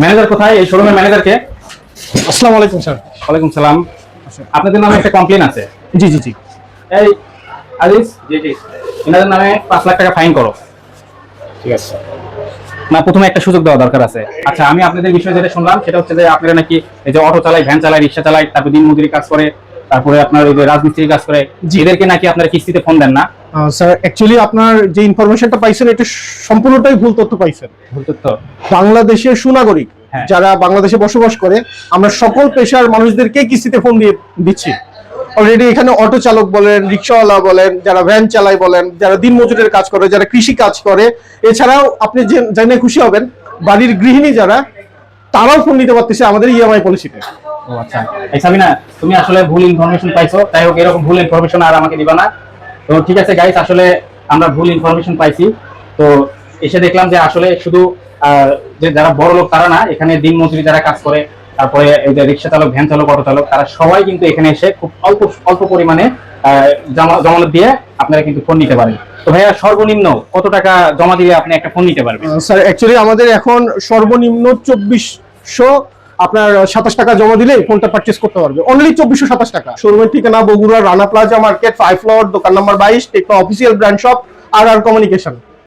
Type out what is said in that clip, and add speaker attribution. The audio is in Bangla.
Speaker 1: ম্যানেজার কোথায়? এই শোরুমের ম্যানেজারকে?
Speaker 2: আসসালামু আলাইকুম স্যার।
Speaker 1: ওয়ালাইকুম সালাম। আপনাদের নামে একটা কমপ্লেন আছে।
Speaker 2: জি জি জি।
Speaker 1: এই আজিজ, জি জি, এনাদের নামে 5 লাখ টাকা ফাইন করো।
Speaker 2: ঠিক আছে।
Speaker 1: না, প্রথমে একটা সুযোগ দেওয়া দরকার আছে। আচ্ছা, আমি আপনাদের বিষয়ে যেটা শুনলাম সেটা হচ্ছে যে আপনারা নাকি এই যে অটো চালায়, ভ্যান চালায়, রিক্সা চালায়, তারপর দিন মজুরি কাজ করে, তারপরে আপনার ওই যে রাজমিস্ত্রি কাজ করে, এদেরকে নাকি আপনারা কিস্তিতে ফোন দেন না?
Speaker 2: স্যার অ্যাকচুয়ালি আপনার যে ইনফরমেশনটা পাইছেন এটা সম্পূর্ণটাই ভুল তথ্য পাইছেন।
Speaker 1: ভুল তথ্য?
Speaker 2: বাংলাদেশের সুনাগরিক
Speaker 1: হ্যাঁ।
Speaker 2: যারা বাংলাদেশে বসবাস করে আমরা সকল পেশার মানুষদেরকে কিস্তিতে ফোন দিয়ে দিচ্ছি। অলরেডি এখানে অটো চালক বলেন, রিক্সাওয়ালা বলেন, যারা ভ্যান চালায় বলেন, যারা দিনমজুরের কাজ করে, যারা কৃষি কাজ করে, এছাড়াও আপনি জেনে খুশি হবেন বাড়ির গৃহিণী যারা, তারাও ফোন নিতে পারতেছে আমাদের ইএমআই পলিসিতে।
Speaker 1: ও আচ্ছা। এই সাবিনা, তুমি আসলে ভুল ইনফরমেশন পাইছো। তাই হোক, এরকম ভুল ইনফরমেশন আর আমাকে দিবা না। তো ঠিক আছে গাইস, আসলে আমরা ভুল ইনফরমেশন পাইছি। তো এসে দেখলাম যে আসলে শুধু যে যারা বড় লোক তারা না, এখানে দিন মজুরি যারা কাজ করে, তারপরে এই যে রিক্সা চালক, ভ্যান চালক, অটো চালক, তারা সবাই কিন্তু এখানে এসে খুব অল্প অল্প পরিমাণে জমানত দিয়ে আপনারা কিন্তু ফোন নিতে পারেন। তো ভাইয়া, সর্বনিম্ন কত টাকা জমা দিয়ে আপনি একটা ফোন নিতে পারবেন?
Speaker 2: স্যার অ্যাকচুয়ালি আমাদের এখন সর্বনিম্ন 2400 আপনার 27 টাকা জমা দিলে ফোনটা পারচেজ করতে পারবে। অনলি 2427 টাকা। শোরুমের ঠিকানা Bogura Rana plaza market 5 floor, দোকান number 22, Tecno official brand shop আর কমিউনিকেশন।